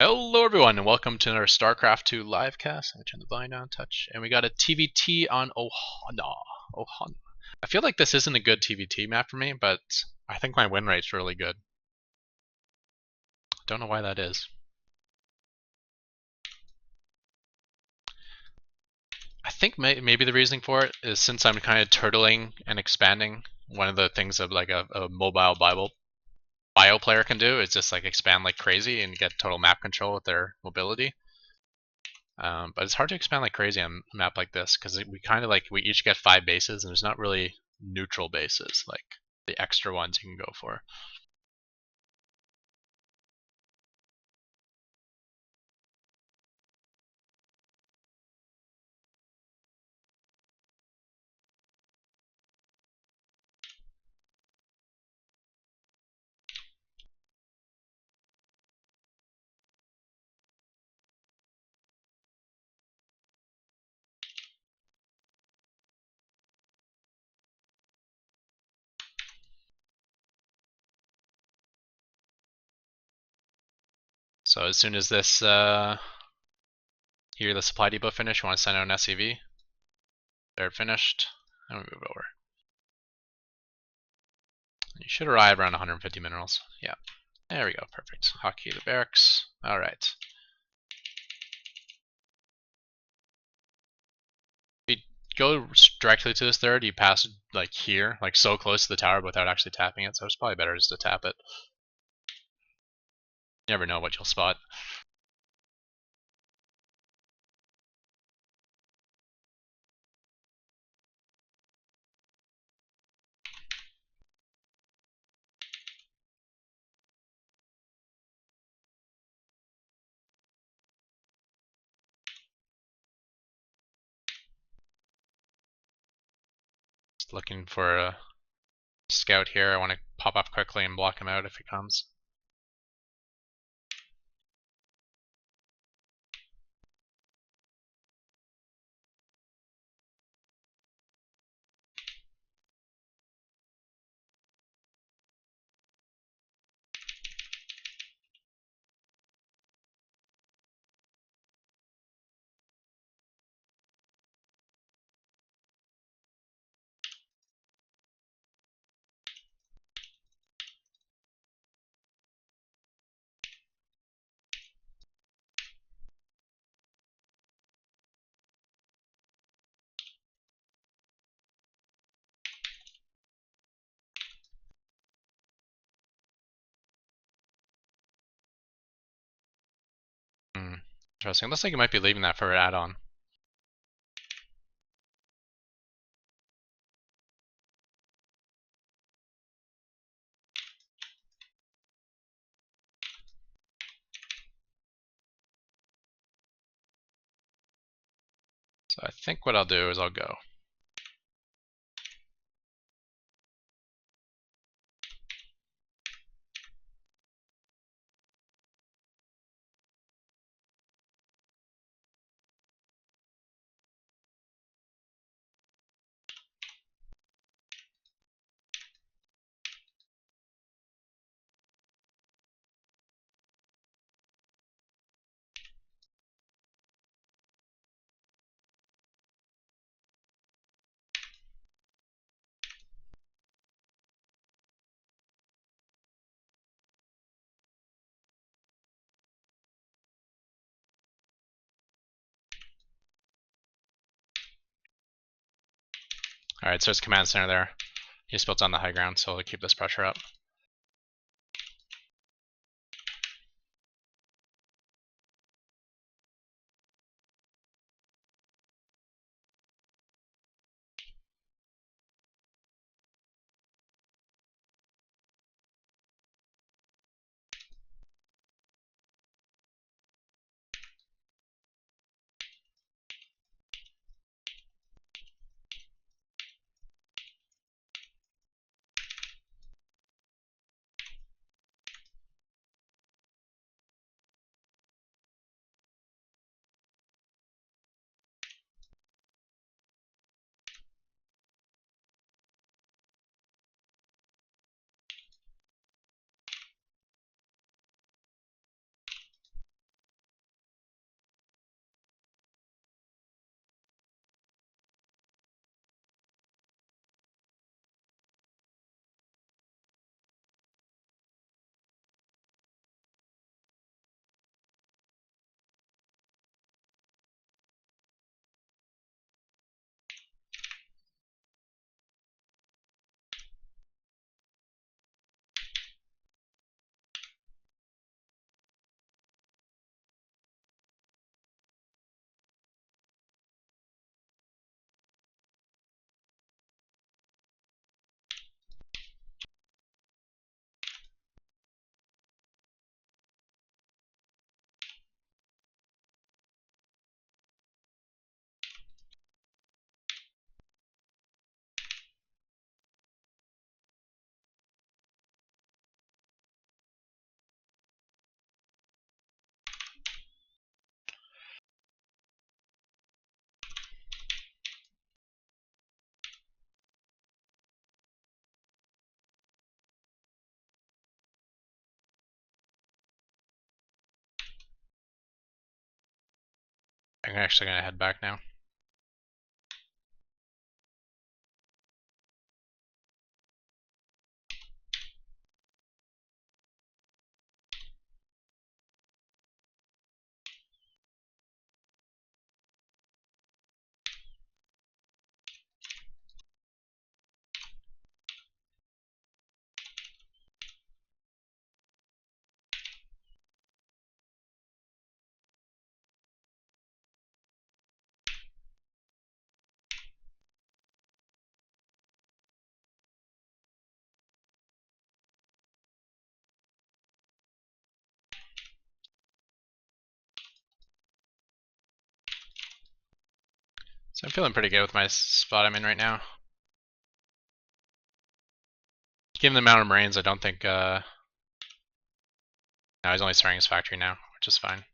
Hello everyone and welcome to another Starcraft 2 livecast. Let me turn the volume down a touch. And we got a TvT on Ohana. I feel like this isn't a good TvT map for me, but I think my win rate's really good. Don't know why that is. I think maybe the reasoning for it is since I'm kind of turtling and expanding, one of the things of like a mobile bio player can do is just like expand like crazy and get total map control with their mobility. But it's hard to expand like crazy on a map like this because we kind of we each get 5 bases and there's not really neutral bases like the extra ones you can go for. So as soon as this here the supply depot finish, you want to send out an SCV. They're finished, and we move over. You should arrive around 150 minerals. Yeah, there we go, perfect. Hotkey the barracks. All right. If you go directly to this third, you pass like here, like so close to the tower without actually tapping it. So it's probably better just to tap it. You never know what you'll spot. Just looking for a scout here. I want to pop up quickly and block him out if he comes. Interesting. Looks like you might be leaving that for an add-on. So I think what I'll do is I'll go. Alright, so it's command center there. He's built on the high ground, so we'll keep this pressure up. actually gonna head back now. So I'm feeling pretty good with my spot I'm in right now. Given the amount of Marines, I don't think... no, he's only starting his factory now, which is fine.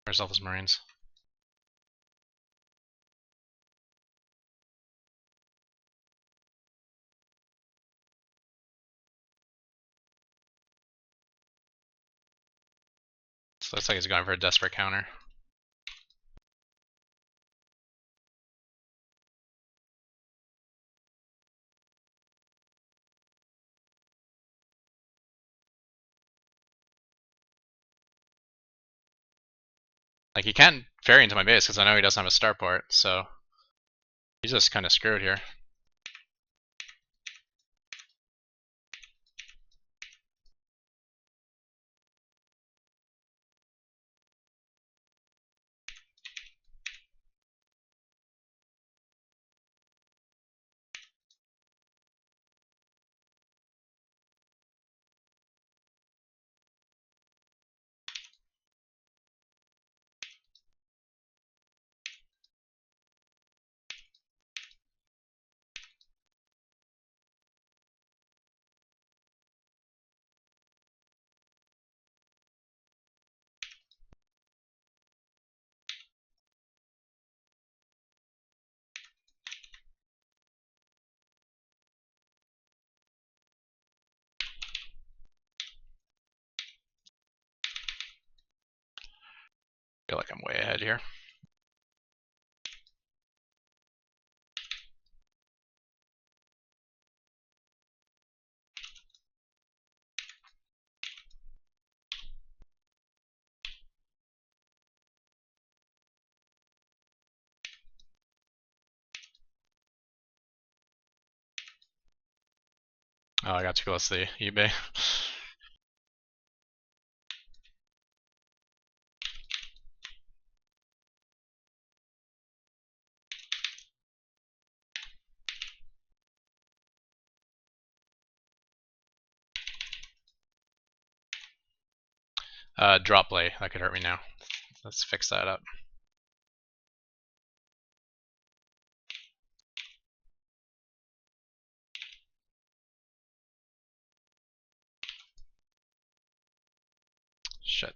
Where's all those Marines? So looks like he's going for a desperate counter. Like, he can't ferry into my base because I know he doesn't have a starport, so he's just kind of screwed here. I feel like I'm way ahead here. Oh, I got too close to the eBay. Drop play, that could hurt me now. Let's fix that up. Shit.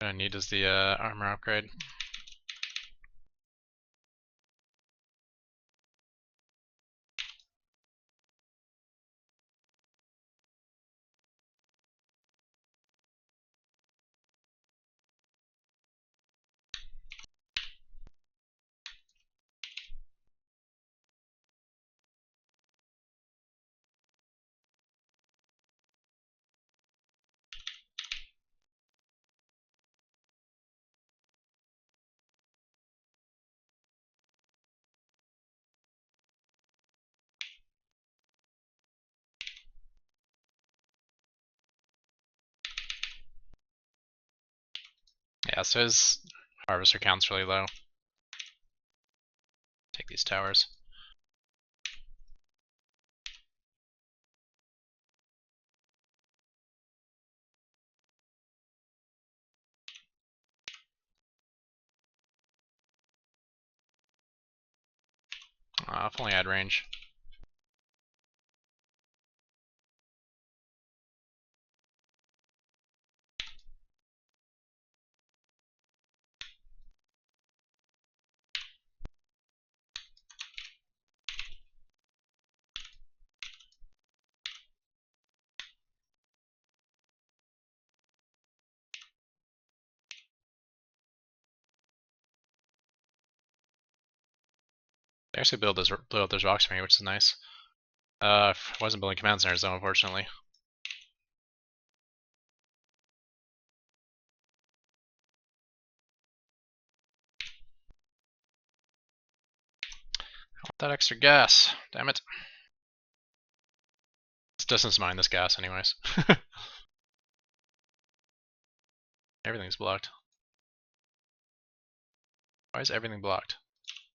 What I need is the armor upgrade. Yeah, so his harvester count's really low. Take these towers. If only I had range. They actually blew up those rocks for me, which is nice. I wasn't building command centers though, unfortunately. I want that extra gas. Damn it. This distance mine this gas anyways. Everything's blocked. Why is everything blocked?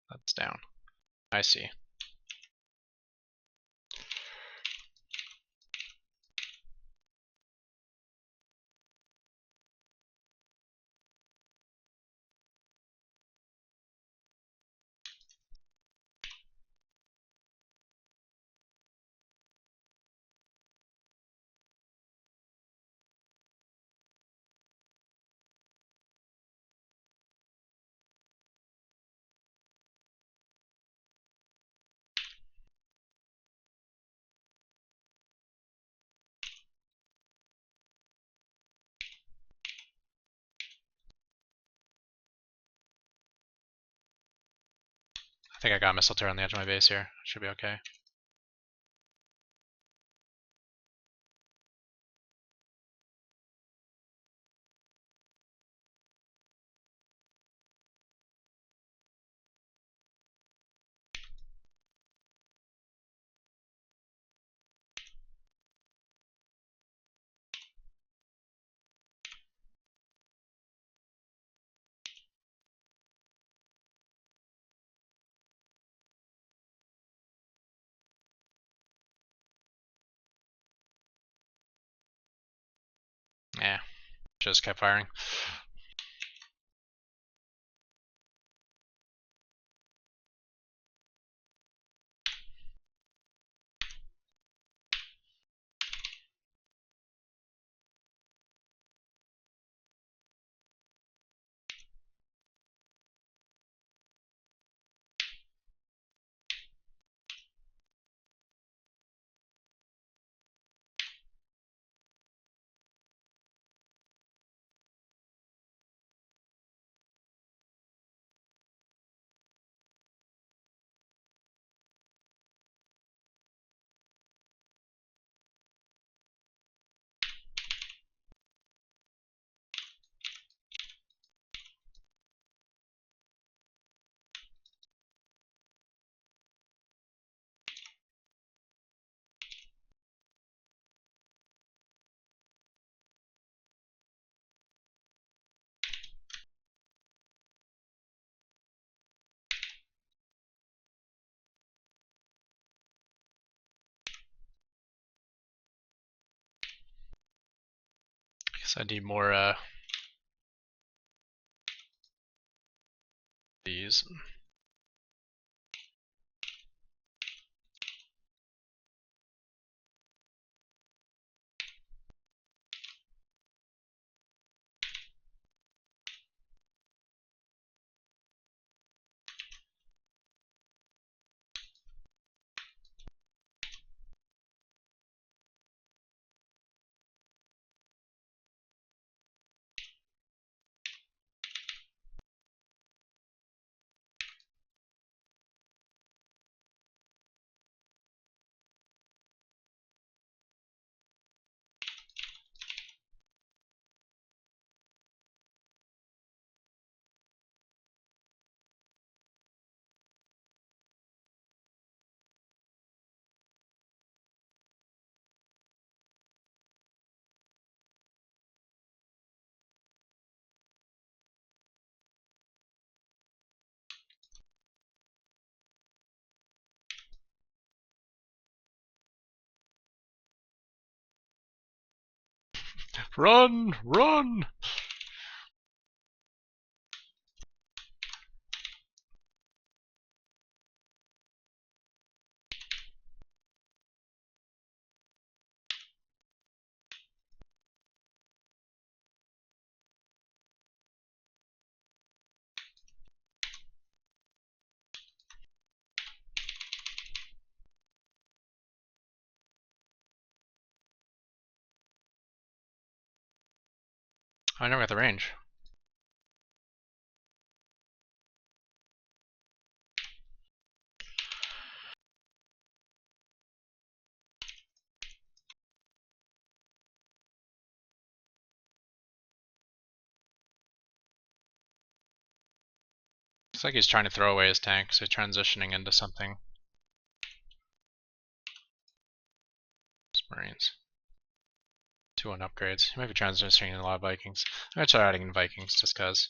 That's down. I see. I think I got missile turret on the edge of my base here. Should be okay. Yeah, just kept firing. Guess I need more these. Run! Run! I never got the range. Looks like he's trying to throw away his tank, so transitioning into something. Marines. 2-1 upgrades. He might be transitioning in a lot of Vikings. I'm gonna try adding in Vikings just cause.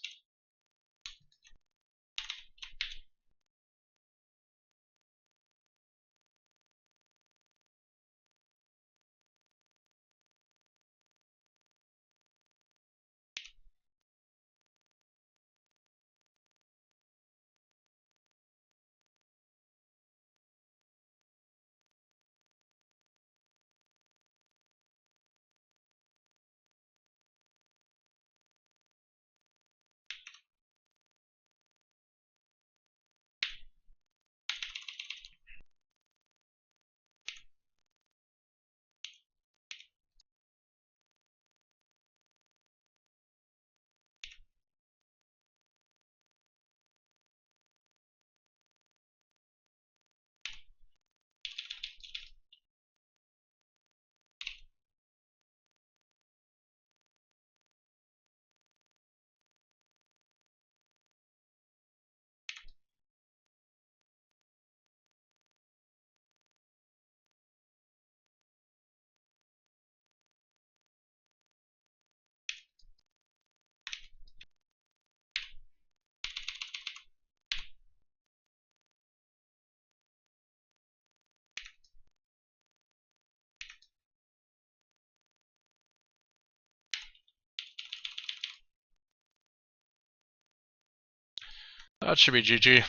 That should be GG.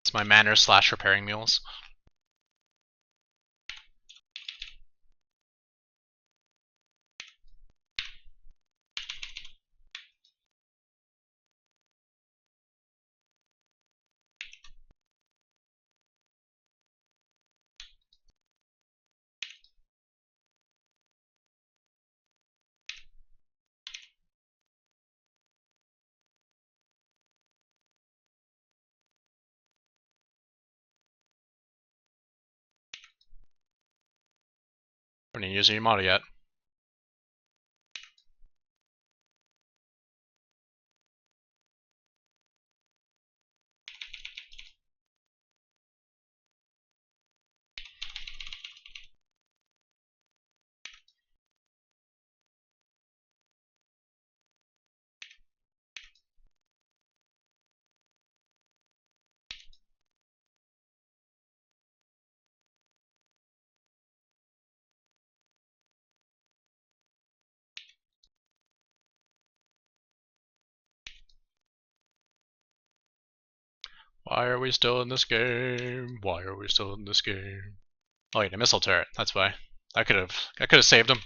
It's my manners / repairing mules. I haven't used your model yet. Why are we still in this game? Why are we still in this game? Oh wait, a missile turret. That's why. I could have saved him.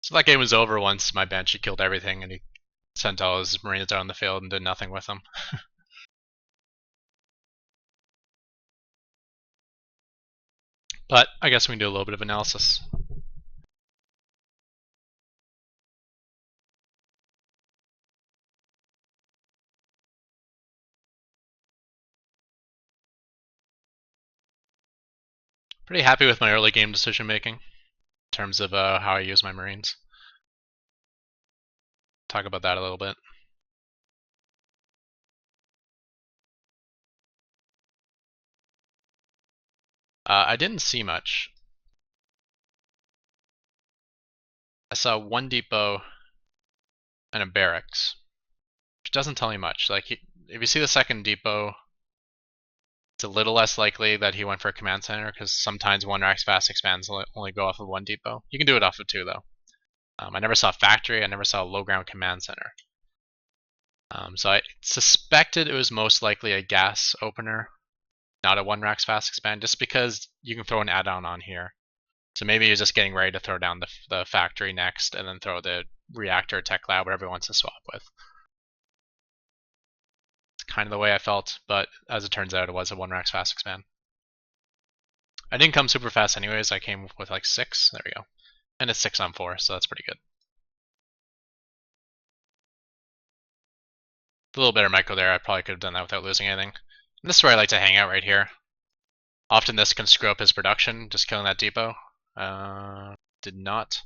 So that game was over once my Banshee killed everything and he sent all his Marines out on the field and did nothing with them. But I guess we can do a little bit of analysis. Pretty happy with my early game decision making in terms of how I use my Marines. Talk about that a little bit. I didn't see much. I saw one depot and a barracks, which doesn't tell me much. Like, if you see the second depot, it's a little less likely that he went for a command center, because sometimes one rack's fast expands only go off of one depot. You can do it off of two, though. I never saw a factory, I never saw a low ground command center. So I suspected it was most likely a gas opener, not a one rack's fast expand, just because you can throw an add-on on here. So maybe he's just getting ready to throw down the factory next, and then throw the reactor, tech lab, whatever he wants to swap with. It's kind of the way I felt, but as it turns out, it was a one rack's fast expand. I didn't come super fast anyways, I came with like 6, there we go. And it's 6 on 4, so that's pretty good. A little better micro there, I probably could have done that without losing anything. And this is where I like to hang out, right here. Often this can screw up his production, just killing that depot. Did not.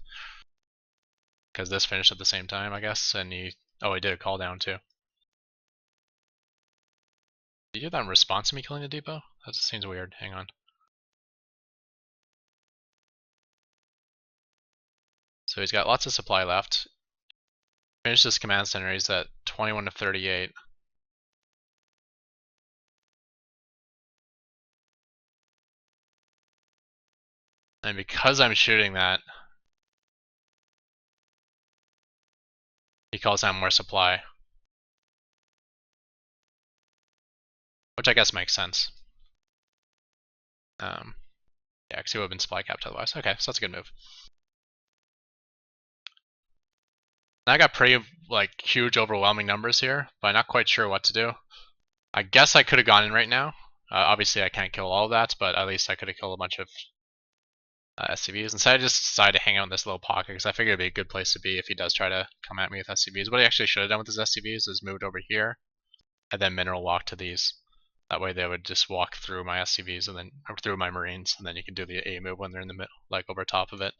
Because this finished at the same time, I guess, and he did a call down too. Did you do that in response to me killing the depot? That just seems weird, hang on. So he's got lots of supply left. Finished this command center, he's at 21 to 38. And because I'm shooting that, he calls down more supply. Which I guess makes sense. Yeah, because he would have been supply capped otherwise. Okay, so that's a good move. I got pretty huge overwhelming numbers here, but I'm not quite sure what to do. I guess I could have gone in right now. Obviously I can't kill all of that, but at least I could have killed a bunch of SCVs. Instead I just decided to hang out in this little pocket because I figured it'd be a good place to be if he does try to come at me with SCVs. What he actually should have done with his SCVs is moved over here and then mineral walk to these. That way they would just walk through my SCVs and then through my Marines, and then you can do the A move when they're in the middle, like over top of it.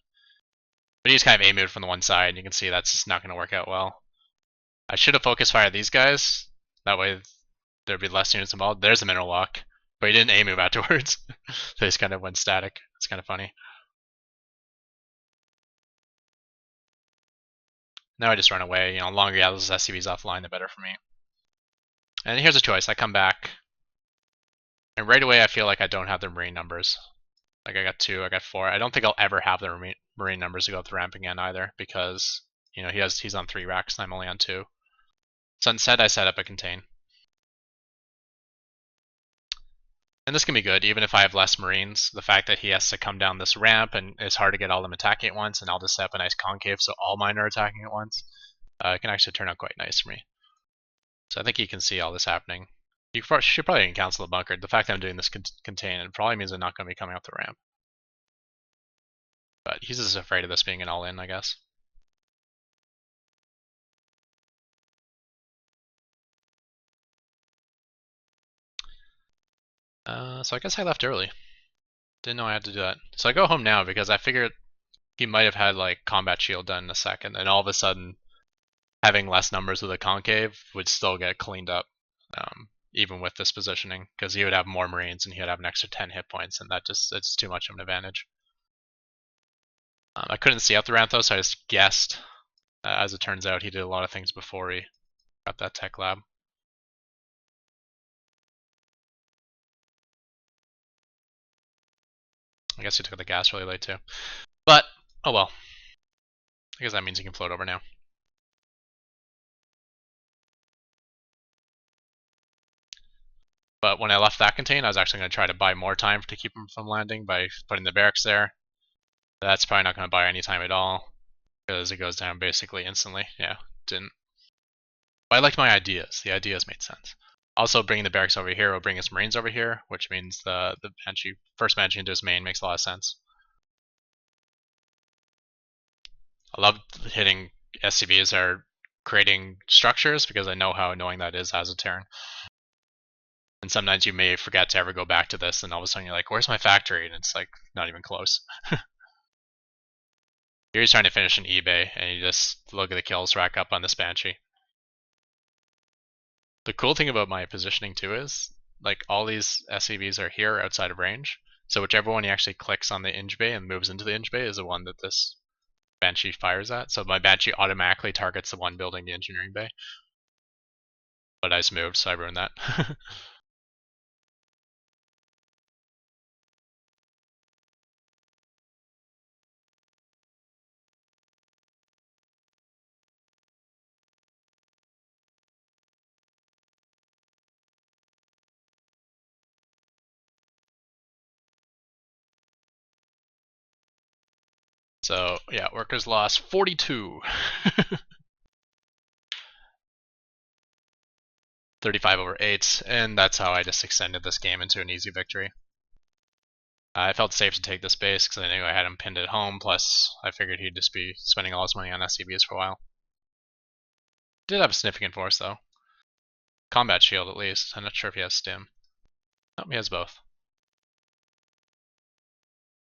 But he's kind of A moved from the one side, and you can see that's just not going to work out well. I should have focus fired these guys. That way there'd be less units involved. There's a mineral walk, but he didn't A move afterwards. So he just kind of went static. It's kind of funny. Now I just run away. You know, longer yeah, those SCVs offline, the better for me. And here's a choice. I come back, and right away I feel like I don't have the Marine numbers. Like I got 2, I got 4. I don't think I'll ever have the Marine numbers to go up the ramp again either, because you know he's on 3 racks and I'm only on 2. So instead I set up a contain. And this can be good, even if I have less Marines. The fact that he has to come down this ramp and it's hard to get all of them attacking at once, and I'll just set up a nice concave so all mine are attacking at once, it can actually turn out quite nice for me. So I think you can see all this happening. You should probably cancel the bunker. The fact that I'm doing this contain, it probably means I'm not going to be coming up the ramp. But he's just afraid of this being an all-in, I guess. So I guess I left early. Didn't know I had to do that. So I go home now because I figured he might have had like combat shield done in a second, and all of a sudden having less numbers with a concave would still get cleaned up, even with this positioning, because he would have more Marines and he would have an extra 10 hit points, and it's too much of an advantage. I couldn't see out the ramp though, so I just guessed. As it turns out, he did a lot of things before he got that tech lab. I guess he took the gas really late too. But, oh well. I guess that means he can float over now. But when I left that contain, I was actually going to try to buy more time to keep him from landing by putting the barracks there. That's probably not going to buy any time at all, because it goes down basically instantly. Yeah, didn't. But I liked my ideas. The ideas made sense. Also, bringing the barracks over here will bring his marines over here, which means the Banshee, first Banshee into his main makes a lot of sense. I love hitting SCVs that are creating structures because I know how annoying that is as a Terran. And sometimes you may forget to ever go back to this, and all of a sudden you're like, where's my factory? And it's like, not even close. Here he's trying to finish an eBay, and you just look at the kills rack up on this Banshee. The cool thing about my positioning too is, like, all these SCVs are here outside of range, so whichever one he actually clicks on the Inge Bay and moves into the Inge Bay is the one that this Banshee fires at. So my Banshee automatically targets the one building the engineering bay. But I just moved, so I ruined that. So yeah, workers lost 42. 35/8, and that's how I just extended this game into an easy victory. I felt safe to take this base because I knew I had him pinned at home, plus I figured he'd just be spending all his money on SCVs for a while. Did have a significant force though. Combat shield at least. I'm not sure if he has stim. Nope, he has both.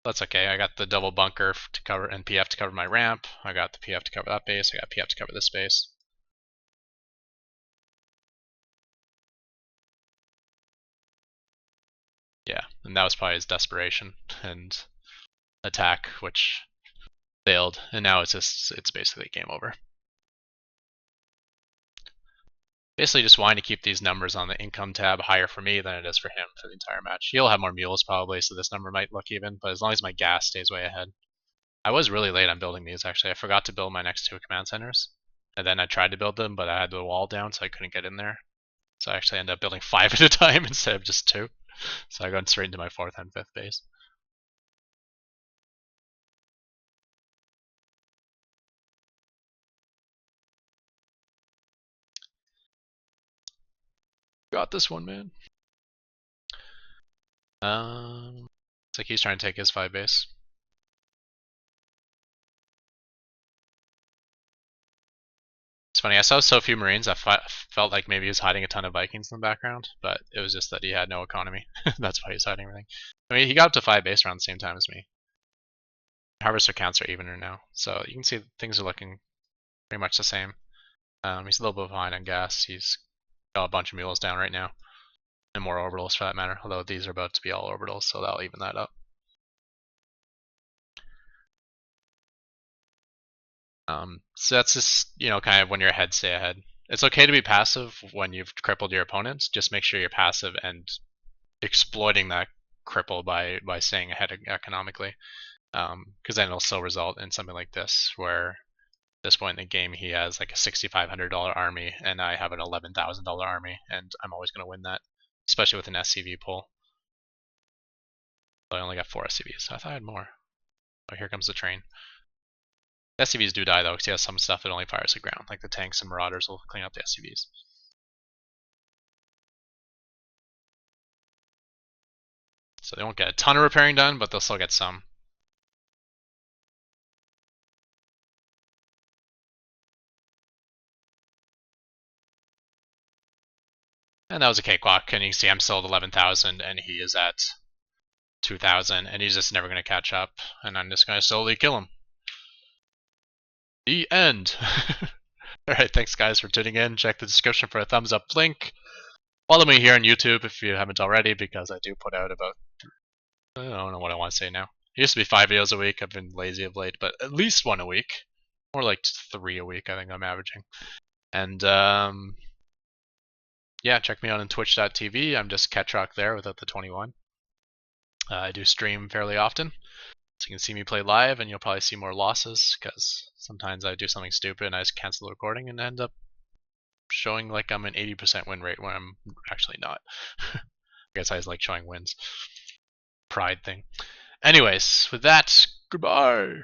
That's okay. I got the double bunker to cover and PF to cover my ramp. I got the PF to cover that base. I got PF to cover this base. Yeah, and that was probably his desperation and attack, which failed. And now it's basically game over. Basically just wanting to keep these numbers on the income tab higher for me than it is for him for the entire match. He'll have more mules probably, so this number might look even, but as long as my gas stays way ahead. I was really late on building these actually. I forgot to build my next 2 command centers. And then I tried to build them, but I had the wall down so I couldn't get in there. So I actually ended up building 5 at a time instead of just 2. So I got straight into my 4th and 5th base. Got this one, man. Looks like he's trying to take his 5 base. It's funny, I saw so few Marines, I felt like maybe he was hiding a ton of Vikings in the background, but it was just that he had no economy. That's why he's hiding everything. I mean, he got up to 5 base around the same time as me. Harvester counts are evener now, so you can see things are looking pretty much the same. He's a little bit behind on gas. He's got a bunch of mules down right now, and more orbitals for that matter, although these are about to be all orbitals, so that'll even that up. So that's just, kind of when you're ahead, stay ahead. It's okay to be passive when you've crippled your opponents. Just make sure you're passive and exploiting that cripple by staying ahead economically. Because then it'll still result in something like this, where at this point in the game he has like a $6,500 army and I have an $11,000 army, and I'm always going to win that, especially with an SCV pull. So I only got 4 SCVs. I thought I had more. Oh, here comes the train. SCVs do die though, because he has some stuff that only fires the ground, like the tanks and marauders will clean up the SCVs. So they won't get a ton of repairing done, but they'll still get some. And that was a cakewalk, and you can see I'm still at 11,000 and he is at 2,000, and he's just never going to catch up, and I'm just going to slowly kill him. The end! Alright, thanks guys for tuning in. Check the description for a thumbs up link. Follow me here on YouTube if you haven't already, because I do put out about, I don't know what I want to say now. It used to be 5 videos a week. I've been lazy of late, but at least 1 a week. More like 3 a week, I think I'm averaging. And yeah, check me out on twitch.tv. I'm just Ketroc there without the 21. I do stream fairly often, so you can see me play live, and you'll probably see more losses, because sometimes I do something stupid and I just cancel the recording and end up showing like I'm an 80% win rate when I'm actually not. I guess I just like showing wins. Pride thing. Anyways, with that, goodbye!